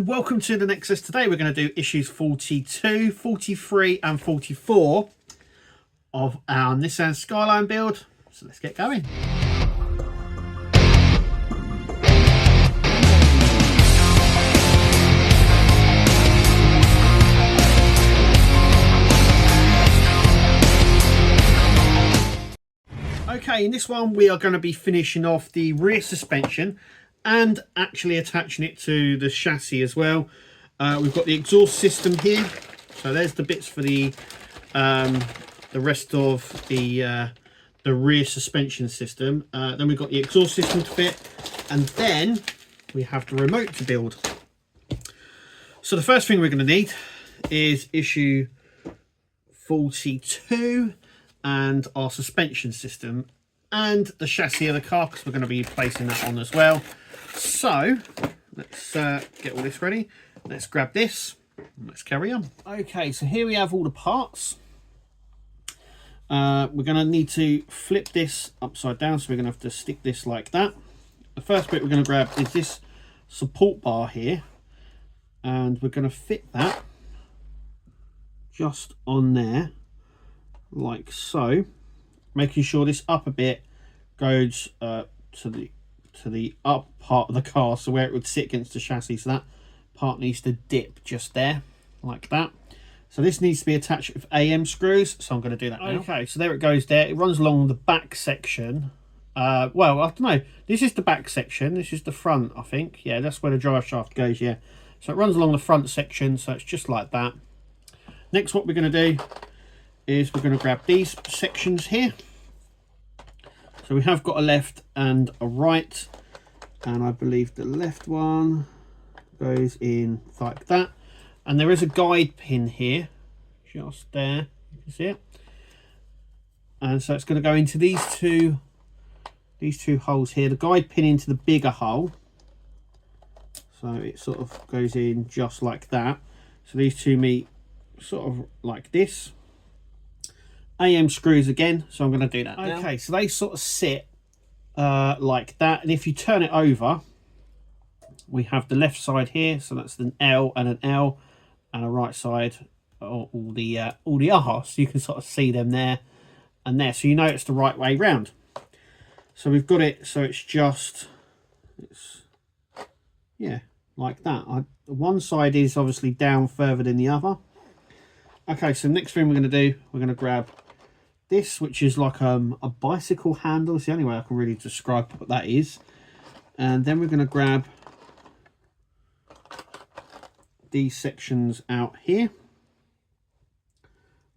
and welcome to the Nexus. Today we're going to do issues 42, 43 and 44 of our Nissan Skyline build. So let's get going. Okay, in this one we are going to be finishing off the rear suspension and actually attaching it to the chassis as well. We've got the exhaust system here, so there's the bits for the rest of the rear suspension system. Then we've got the exhaust system to fit, and then we have the remote to build. So the first thing we're going to need is issue 42 and our suspension system and the chassis of the car, because we're going to be placing that on as well. So let's get all this ready. Let's grab this and let's carry on. Okay, so here we have all the parts. We're going to need to flip this upside down, so we're going to have to stick this like that. The first bit we're going to grab is this support bar here, and we're going to fit that just on there like so, making sure this upper bit goes to the up part of the car, so where it would sit against the chassis. So that part needs to dip just there like that. So this needs to be attached with AM screws, so I'm going to do that now. Okay, so there it goes there. It runs along the back section. Well, I don't know, this is the back section, this is the front, I think. Yeah, that's where the drive shaft goes. Yeah, so it runs along the front section, so it's just like that. Next, what we're going to do is we're going to grab these sections here. So we have got a left and a right, and I believe the left one goes in like that, and there is a guide pin here just there, you can see it, and so it's going to go into these two holes here, the guide pin into the bigger hole, so it sort of goes in just like that. So these two meet sort of like this. AM screws again, so I'm going to do that now. Okay, so they sort of sit like that, and if you turn it over, we have the left side here, so that's an L and an L, and a right side, all the R, so you can sort of see them there and there, so you know it's the right way round. So we've got it, so it's yeah, like that. One side is obviously down further than the other. Okay, so next thing we're going to do, we're going to grab this, which is like a bicycle handle. It's the only way I can really describe what that is. And then we're going to grab these sections out here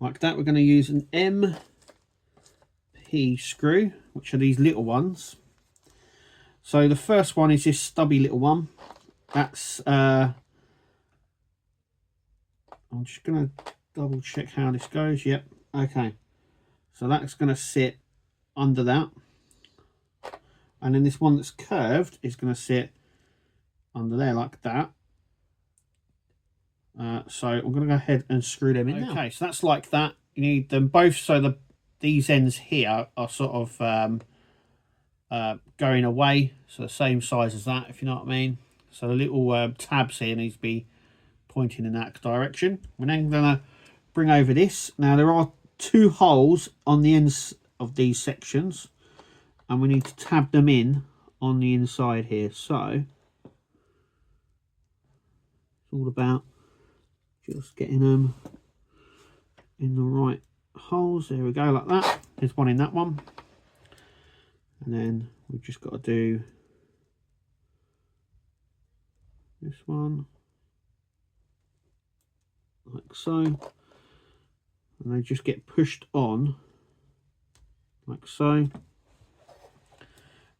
like that. We're going to use an MP screw, which are these little ones. So the first one is this stubby little one. That's I'm just going to double check how this goes. Yep, okay, so that's going to sit under that, and then this one that's curved is going to sit under there like that. So I'm going to go ahead and screw them in. Okay, so that's like that. You need them both, so these ends here are sort of going away, so the same size as that, if you know what I mean. So the little tabs here need to be pointing in that direction. We're then going to bring over this. Now there are two holes on the ends of these sections, and we need to tab them in on the inside here. So it's all about just getting them in the right holes. There we go, like that. There's one in that one, and then we've just got to do this one like so, and they just get pushed on like so.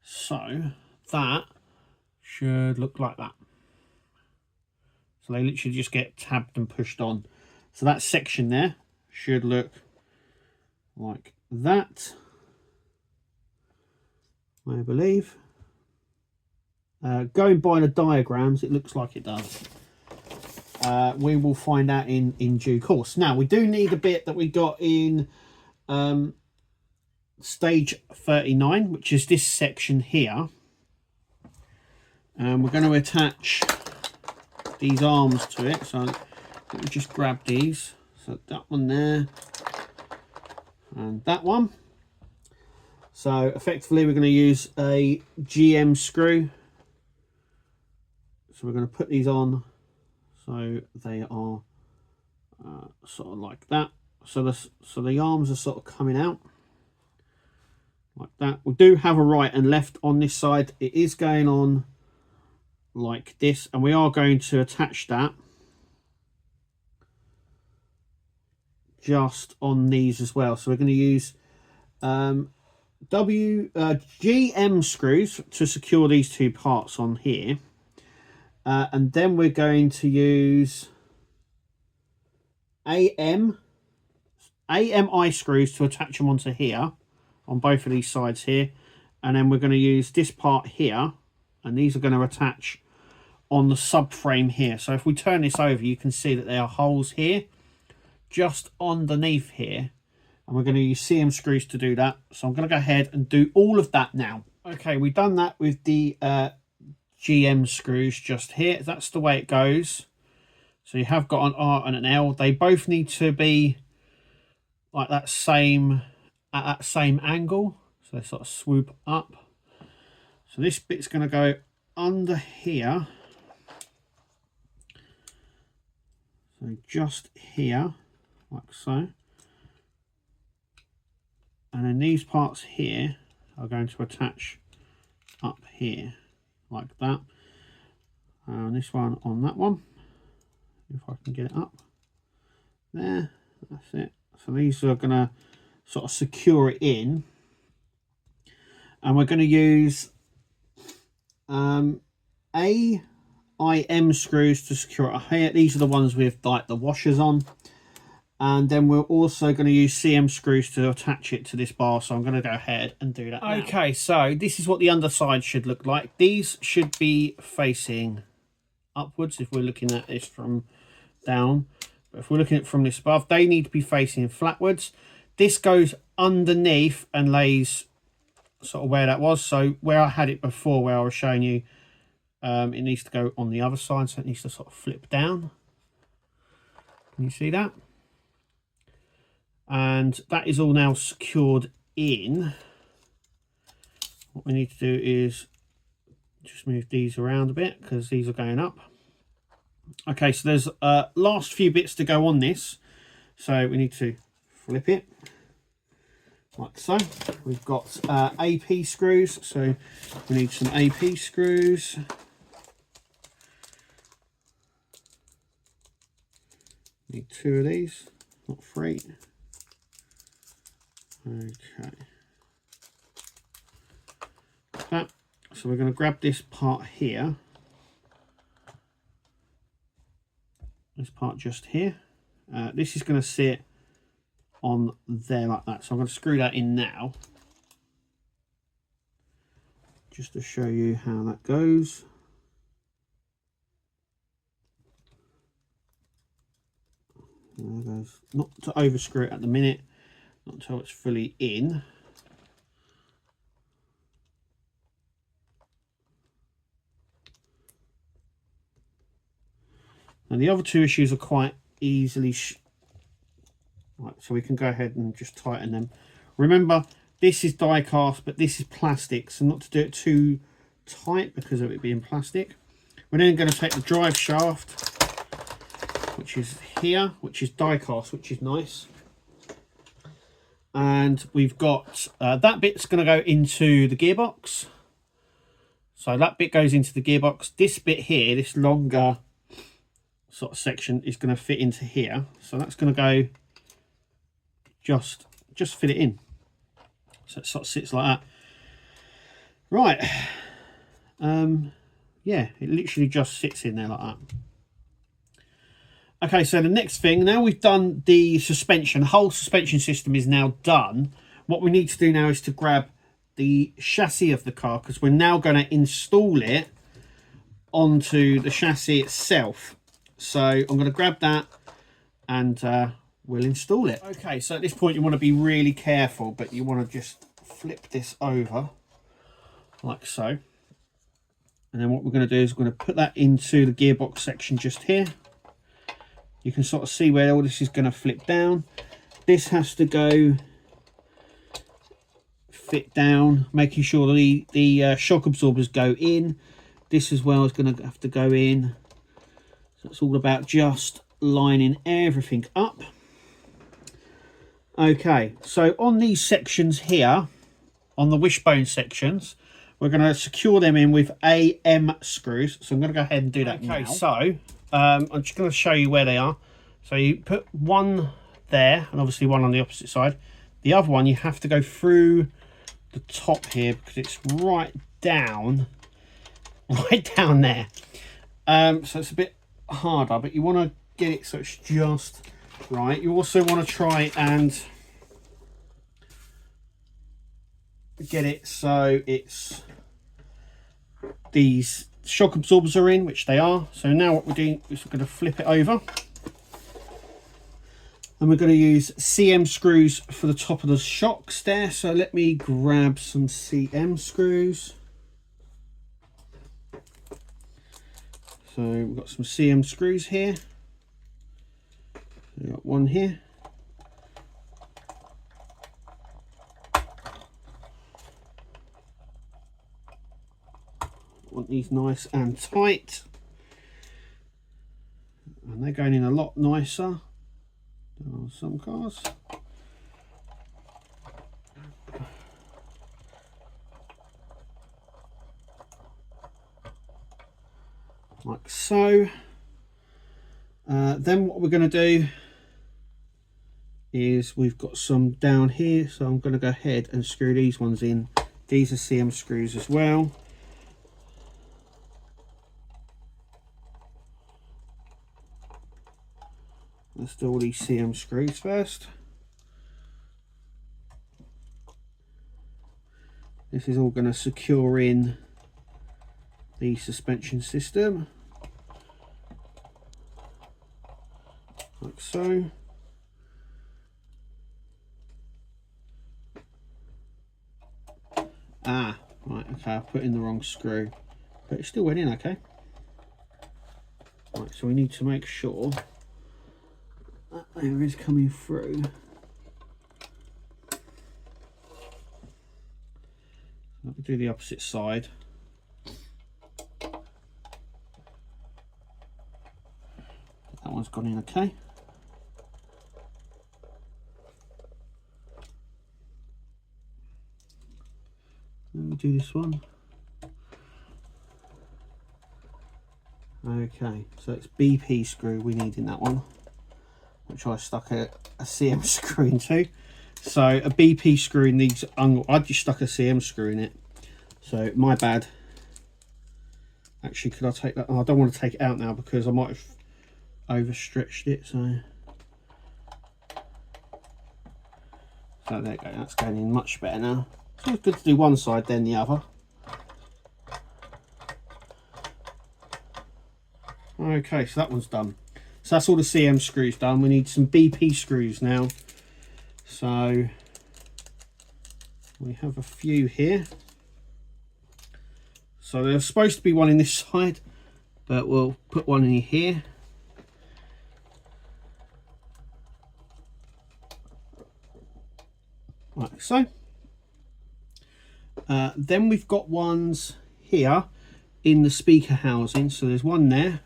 So that should look like that. So they literally just get tabbed and pushed on. So that section there should look like that, I believe. Going by the diagrams, it looks like it does. We will find out in due course. Now, we do need a bit that we got in stage 39, which is this section here. And we're going to attach these arms to it. So let me just grab these. So that one there and that one. So effectively we're going to use a GM screw. So we're going to put these on so they are sort of like that. So the arms are sort of coming out like that. We do have a right and left on this side. It is going on like this, and we are going to attach that just on these as well. So we're going to use GM screws to secure these two parts on here, and then we're going to use AMI screws to attach them onto here on both of these sides here, and then we're going to use this part here, and these are going to attach on the subframe here. So if we turn this over, you can see that there are holes here just underneath here, and we're going to use CM screws to do that. So I'm going to go ahead and do all of that now. Okay, we've done that with the GM screws just here. That's the way it goes. So you have got an R and an L. They both need to be like that same, at that same angle. So they sort of swoop up. So this bit's going to go under here. So just here, like so. And then these parts here are going to attach up here, like that. And this one on that one. If I can get it up. There, that's it. So these are going to sort of secure it in. And we're going to use AIM screws to secure it here. These are the ones with like the washers on. And then we're also going to use CM screws to attach it to this bar. So I'm going to go ahead and do that now. Okay, so this is what the underside should look like. These should be facing upwards if we're looking at this from down. But if we're looking at it from this above, they need to be facing flatwards. This goes underneath and lays sort of where that was. So where I had it before, where I was showing you, it needs to go on the other side. So it needs to sort of flip down. Can you see that? And that is all now secured in. What we need to do is just move these around a bit because these are going up. Okay, so there's last few bits to go on this. So we need to flip it like so. We've got AP screws, so we need some AP screws. Need 2 of these, not 3. Okay. That. So we're going to grab this part here. This part just here. This is going to sit on there like that. So I'm going to screw that in now. Just to show you how that goes. There goes. Not to overscrew it at the minute. Not until it's fully in. And the other 2 issues are quite easily right, so we can go ahead and just tighten them. Remember, this is die cast, but this is plastic, so not to do it too tight because of it being plastic. We're then going to take the drive shaft, which is here, which is die cast, which is nice. And we've got that bit's going to go into the gearbox. So that bit goes into the gearbox. This bit here, this longer sort of section, is going to fit into here. So that's going to go just fit it in. So it sort of sits like that. Right. Yeah, it literally just sits in there like that. Okay, so the next thing, now we've done the suspension, the whole suspension system is now done. What we need to do now is to grab the chassis of the car, because we're now going to install it onto the chassis itself. So I'm going to grab that and we'll install it. Okay, so at this point you want to be really careful, but you want to just flip this over like so. And then what we're going to do is we're going to put that into the gearbox section just here. You can sort of see where all this is going to flip down. This has to go fit down, making sure the shock absorbers go in. This as well is going to have to go in. So it's all about just lining everything up. Okay, so on these sections here, on the wishbone sections, we're going to secure them in with AM screws. So I'm going to go ahead and do that now. Okay, so I'm just going to show you where they are. So you put one there, and obviously one on the opposite side. The other one, you have to go through the top here because it's right down there. So it's a bit harder, but you want to get it so it's just right. You also want to try and get it so it's these shock absorbers are in, which they are. So now what we're doing is we're going to flip it over, and we're going to use CM screws for the top of the shocks there. So let me grab some CM screws. So we've got some CM screws here. We've got one here. Want these nice and tight, and they're going in a lot nicer than on some cars. Like so. Then what we're going to do is we've got some down here, so I'm going to go ahead and screw these ones in. These are CM screws as well. Let's do all these CM screws first. This is all going to secure in the suspension system, like so. Ah, right, okay, I put in the wrong screw, but it still went in okay. Right, so we need to make sure that there is coming through. I'll do the opposite side. That one's gone in okay. Let me do this one. Okay, so it's BP screw we need in that one, which I stuck a CM screw into. So a BP screw needs, I just stuck a CM screw in it. So my bad. Actually, could I take that? Oh, I don't want to take it out now because I might have overstretched it. So there you go, that's going in much better now. So it's good to do one side then the other. Okay, so that one's done. So that's all the CM screws done. We need some BP screws now. So we have a few here. So there's supposed to be one in this side, but we'll put one in here. Like so. Then we've got ones here in the speaker housing. So there's one there.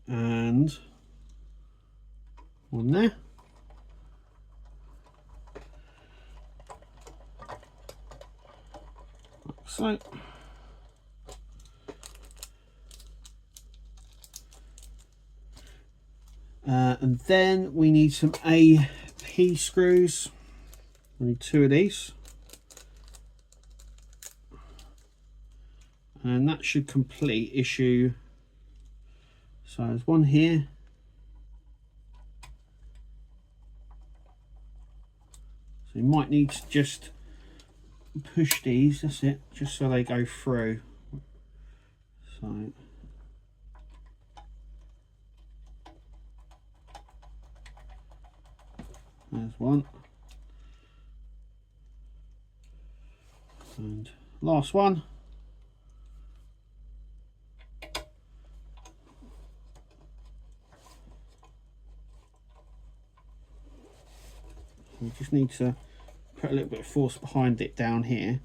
And one there. Like so. And then we need some AP screws. We need two of these. And that should complete issue. So there's one here. So you might need to just push these, that's it, just so they go through. So There's one. And last one. We just need to put a little bit of force behind it down here.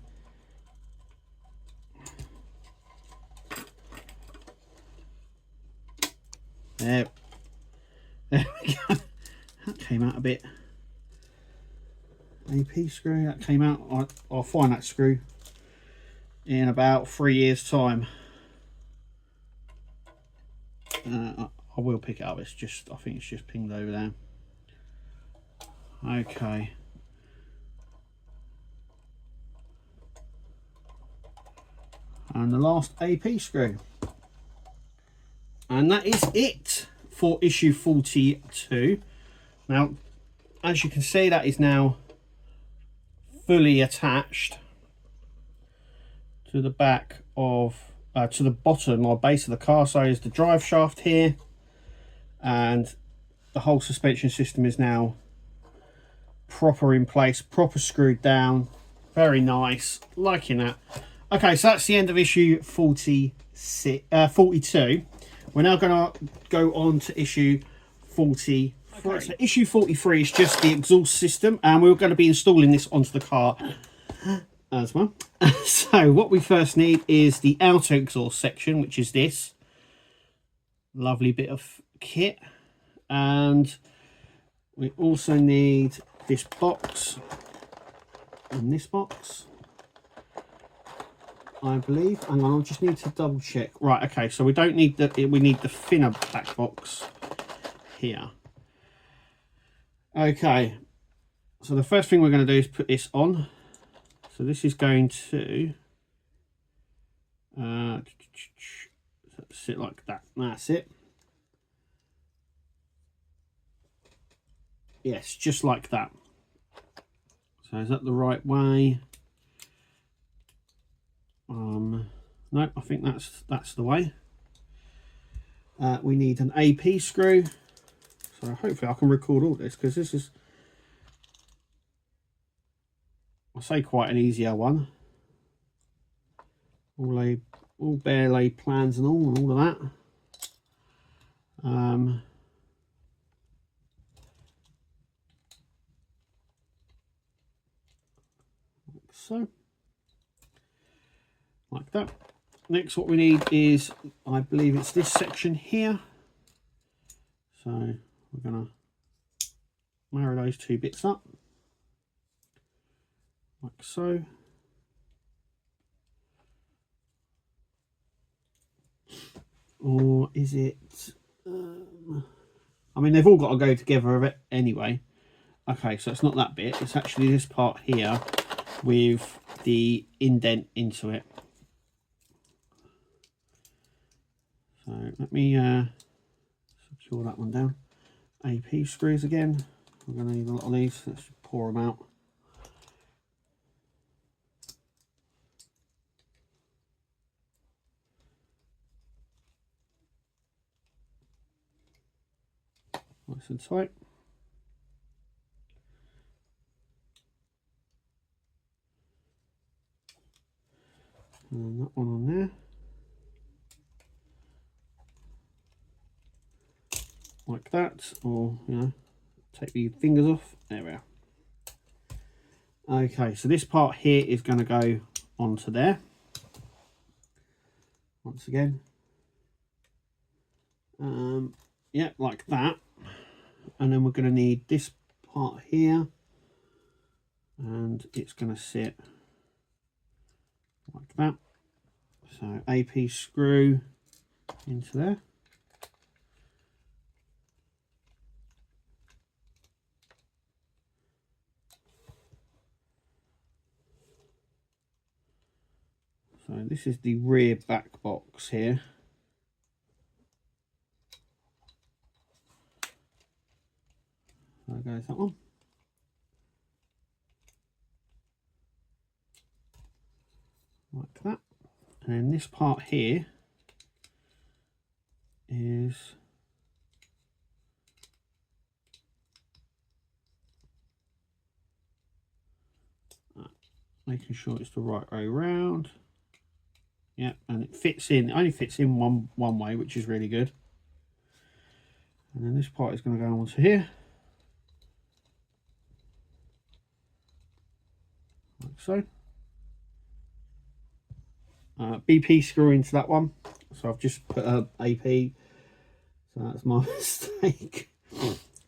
There we go. That came out a bit. AP screw, that came out. I'll find that screw in about 3 years' time. I will pick it up. It's just, I think it's just pinged over there. Okay. And the last AP screw. And that is it for issue 42. Now, as you can see, that is now fully attached to the back of, to the bottom or base of the car. So is the drive shaft here, and the whole suspension system is now proper in place, proper screwed down. Very nice, liking that. Okay, so that's the end of issue 42. We're now going to go on to issue 43. Okay. So issue 43 is just the exhaust system, and we're going to be installing this onto the car as well. So what we first need is the outer exhaust section, which is this lovely bit of kit, and we also need this box and this box, I believe. Hang on, I just need to double check. Right, okay, so we don't need the, we need the thinner back box here. Okay, so the first thing we're going to do is put this on. So this is going to sit like that. That's it. Yes, just like that. So is that the right way? No, I think that's the way. We need an AP screw. So hopefully I can record all this, because this is, I'll say, quite an easier one. All bare laid plans and all of that. So, like that. Next, what we need is, I believe it's this section here. So we're gonna marry those two bits up, like so. Or is it, I mean, they've all got to go together a bit anyway. Okay, so it's not that bit, it's actually this part here with the indent into it. So let me secure that one down. AP screws again. We're going to need a lot of these. Let's just pour them out. Nice and tight. And that one on there. Like that, or, you know, take the fingers off. There we are. Okay, so this part here is going to go onto there. Once again. Yeah, like that. And then we're going to need this part here. And it's going to sit like that. So AP screw into there. So this is the rear back box here. There goes that one. Like that. And then this part here is making sure it's the right way around. Yeah, and it fits in, it only fits in one way, which is really good. And then this part is going to go onto here, like so. BP screw into that one, so I've just put a AP, so that's my mistake.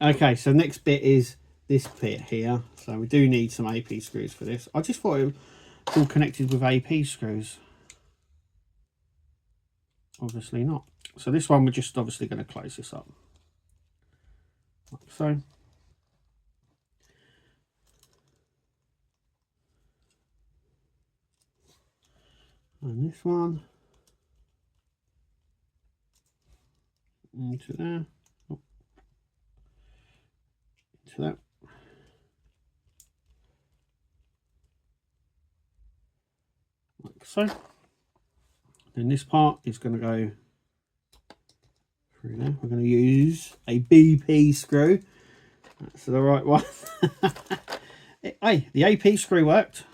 Okay, so next bit is this bit here, so we do need some AP screws for this. I just thought it was all connected with AP screws. Obviously not. So this one, we're just obviously going to close this up, like so. And this one into there, oh, into that. Like so. Then this part is going to go through there. We're going to use a BP screw. That's the right one. Hey, the AP screw worked.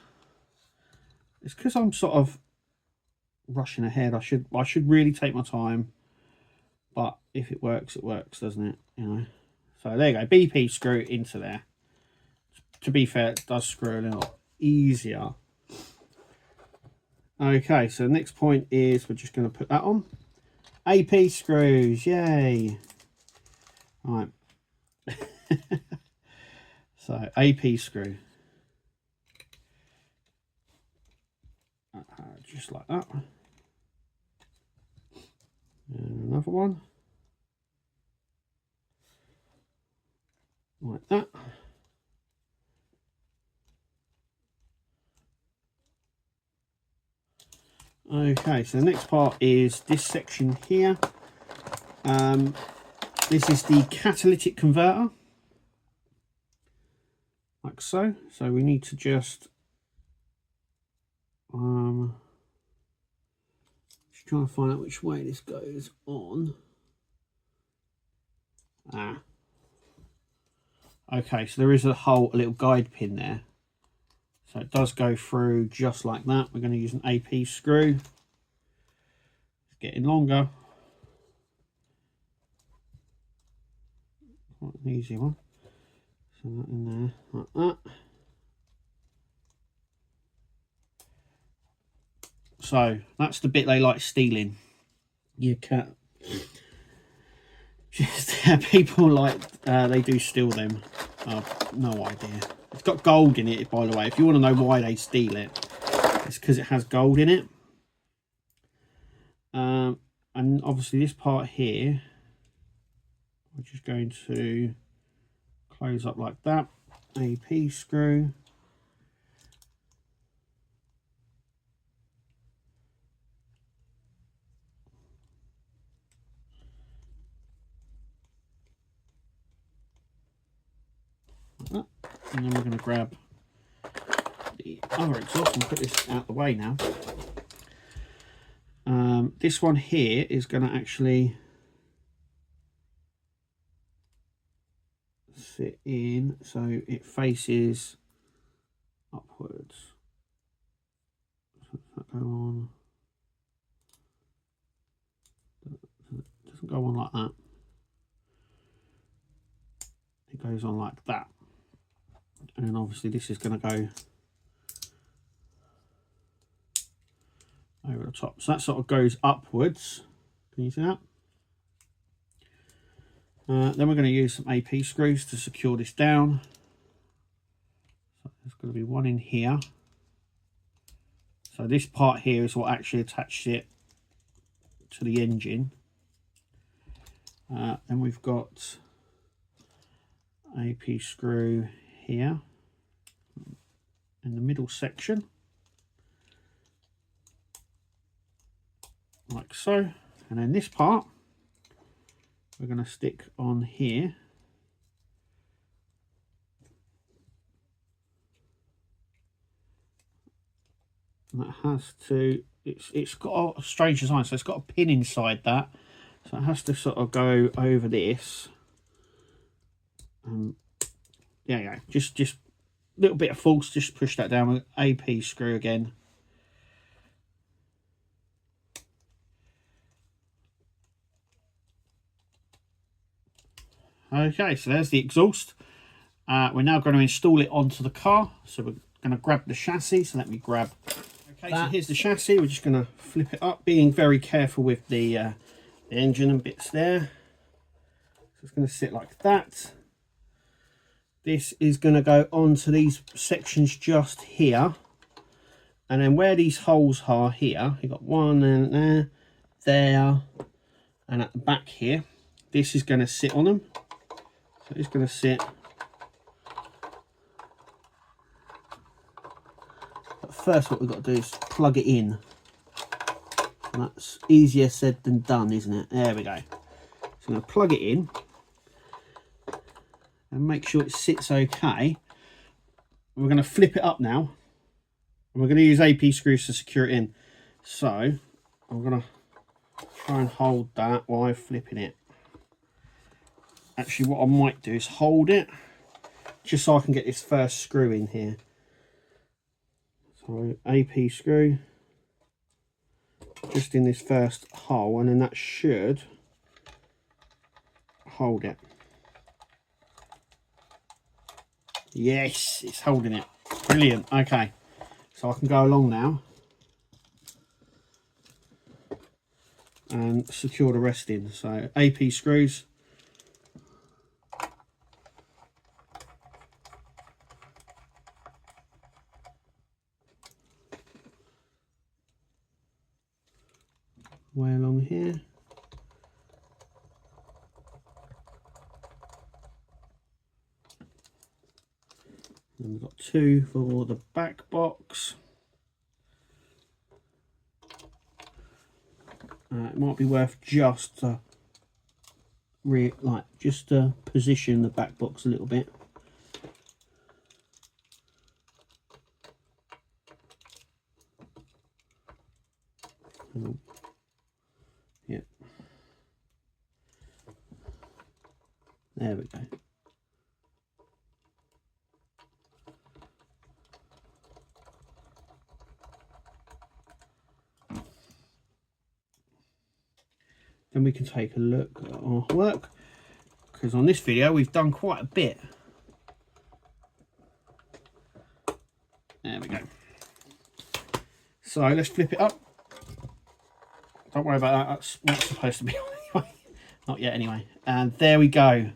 It's because I'm sort of rushing ahead. I should really take my time. But if it works, doesn't it? You know. So there you go. BP screw into there. To be fair, it does screw a little easier. Okay, so the next point is we're just going to put that on. AP screws, yay! Right. So AP screw. Just like that. And another one. Like that. Okay, so the next part is this section here. This is the catalytic converter, like so. So we need to just trying to find out which way this goes on. Okay, so there is a little guide pin there. So it does go through just like that. We're going to use an AP screw. It's getting longer. Quite an easy one. So that in there like that. So that's the bit they like stealing. You can't. Just people like they do steal them. No idea. It's got gold in it, by the way. If you want to know why they steal it, it's because it has gold in it. And obviously this part here, we're just going to close up like that. AP screw. Like that. And then we're going to grab the other exhaust and put this out the way now. This one here is going to actually sit in so it faces upwards. So does that go on? It doesn't go on like that. It goes on like that. And then obviously this is going to go over the top. So that sort of goes upwards. Can you see that? Then we're going to use some AP screws to secure this down. So there's going to be one in here. So this part here is what actually attaches it to the engine. Then we've got AP screw here in the middle section, like so. And then this part we're going to stick on here. And that has to, it's got a strange design, so it's got a pin inside that, so it has to sort of go over this. Yeah, just little bit of force, just push that down with AP screw again. Okay, so there's the exhaust. We're now going to install it onto the car. So we're going to grab the chassis. So let me grab. Okay, so here's the chassis. We're just going to flip it up, being very careful with the engine and bits there. So it's going to sit like that. This is going to go onto these sections just here. And then where these holes are here, you've got one and there, and at the back here, this is going to sit on them. So it's going to sit. But first what we've got to do is plug it in. And that's easier said than done, isn't it? There we go. So I'm going to plug it in and make sure it sits okay. We're going to flip it up now. And we're going to use AP screws to secure it in. So I'm going to try and hold that while I'm flipping it. Actually, what I might do is hold it just so I can get this first screw in here. So AP screw just in this first hole, and then that should hold it. Yes, it's holding it. Brilliant. Okay, so I can go along now and secure the rest in. So AP screws. Way along here. And we've got two for the back box. It might be worth just to position the back box a little bit. Yep. There we go. Then we can take a look at our work, because on this video we've done quite a bit. There we go. So let's flip it up. Don't worry about that, that's what's supposed to be on anyway. Not yet anyway. And there we go.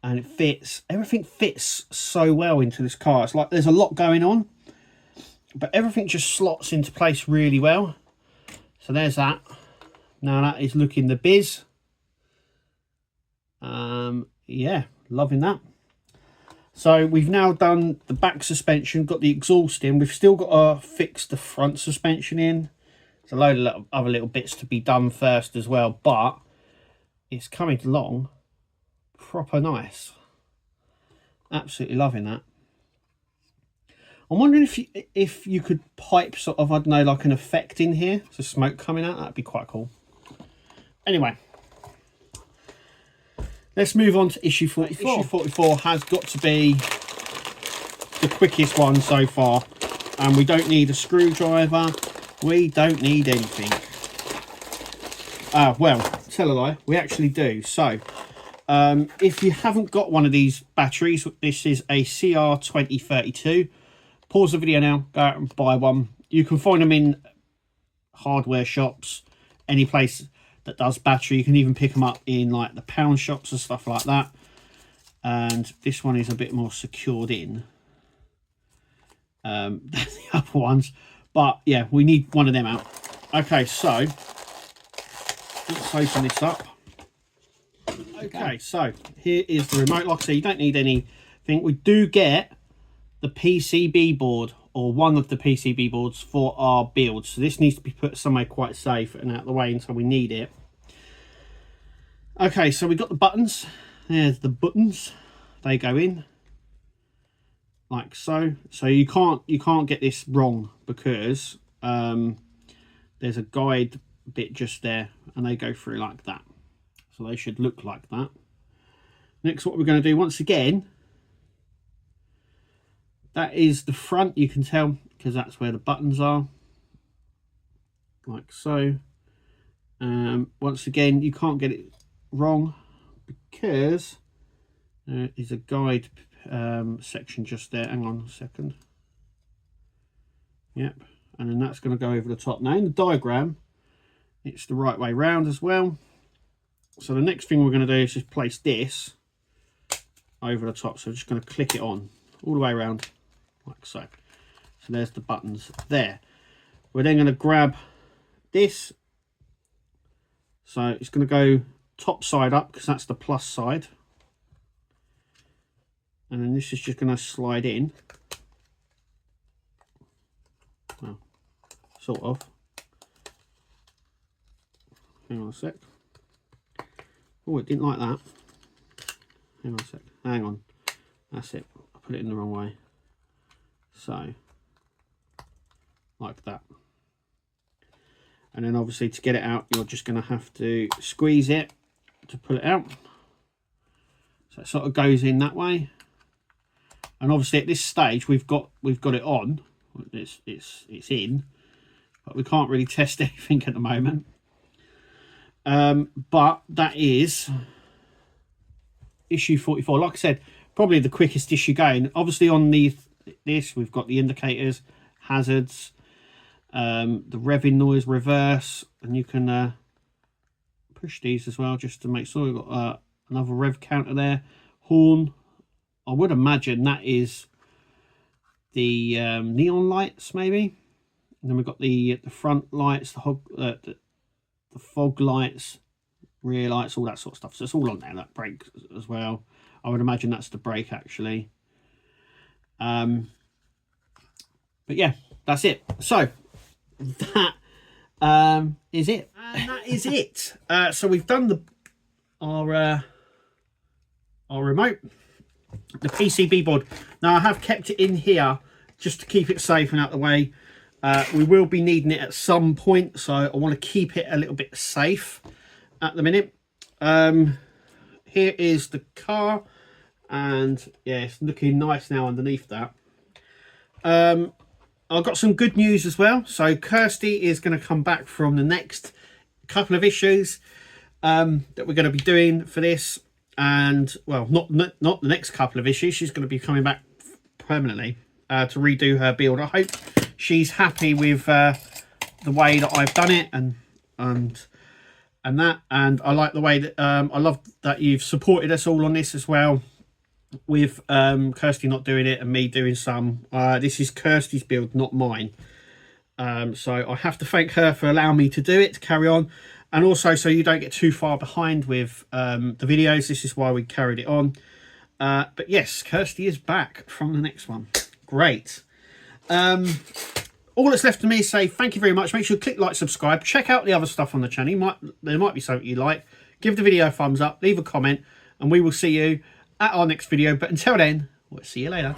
And it fits. Everything fits so well into this car. It's like there's a lot going on, but everything just slots into place really well. So there's that. Now that is looking the biz. Yeah, loving that. So we've now done the back suspension, got the exhaust in. We've still got to fix the front suspension in. There's a load of other little bits to be done first as well, but it's coming along proper nice. Absolutely loving that. I'm wondering if you could pipe sort of, I don't know, like an effect in here, so smoke coming out. That'd be quite cool. Anyway, let's move on to issue 44. Issue 44 has got to be the quickest one so far, and we don't need a screwdriver. We don't need anything. Well, tell a lie, we actually do. So if you haven't got one of these batteries, this is a CR2032. Pause the video now, go out and buy one. You can find them in hardware shops, any place that does battery. You can even pick them up in like the pound shops and stuff like that. And this one is a bit more secured in than the other ones. But yeah, we need one of them out. Okay, so let's open this up. Okay, so here is the remote. Like I say, you don't need anything. We do get the PCB board, or one of the PCB boards for our build. So this needs to be put somewhere quite safe and out of the way until we need it. Okay, so we've got the buttons. There's the buttons. They go in like so. So you can't get this wrong, because there's a guide bit just there, and they go through like that. So they should look like that. Next, what we're going to do once again, that is the front, you can tell, because that's where the buttons are, like so. Once again, you can't get it wrong because there is a guide section just there. Hang on a second. Yep, and then that's going to go over the top. Now in the diagram, it's the right way round as well. So the next thing we're going to do is just place this over the top. So we're just going to click it on all the way around, like so. So there's the buttons there. We're then going to grab this. So it's going to go top side up because that's the plus side. And then this is just going to slide in. Well, sort of. Hang on a sec. Oh, it didn't like that. Hang on a sec. Hang on. That's it. I put it in the wrong way. So, like that. And then obviously to get it out, you're just going to have to squeeze it to pull it out. So it sort of goes in that way. And obviously at this stage we've got it on. It's in, but we can't really test anything at the moment. But that is issue 44. Like I said, probably the quickest issue going. Obviously on this we've got the indicators, hazards, the revving noise, reverse, and you can push these as well just to make sure you've got another rev counter there. Horn, I would imagine that is the neon lights maybe. And then we've got the front lights, the fog lights, rear lights, all that sort of stuff. So it's all on there. That brake as well. I would imagine that's the brake actually. But yeah, that's it. So that is it. And that is it. So we've done our remote, the PCB board. Now I have kept it in here just to keep it safe and out of the way. We will be needing it at some point, so I want to keep it a little bit safe at the minute. Here is the car, and yeah, it's looking nice now underneath that. I've got some good news as well. So Kirsty is going to come back from the next couple of issues that we're going to be doing for this. And well, not the next couple of issues. She's going to be coming back permanently to redo her build. I hope she's happy with the way that I've done it and that. And I like the way that I love that you've supported us all on this as well, with Kirsty not doing it and me doing some. This is Kirsty's build, not mine. So I have to thank her for allowing me to do it, to carry on. And also, so you don't get too far behind with the videos. This is why we carried it on. But yes, Kirsty is back from the next one. Great. All that's left to me is say thank you very much. Make sure you click like, subscribe. Check out the other stuff on the channel. There might be something you like. Give the video a thumbs up. Leave a comment. And we will see you at our next video. But until then, we'll see you later.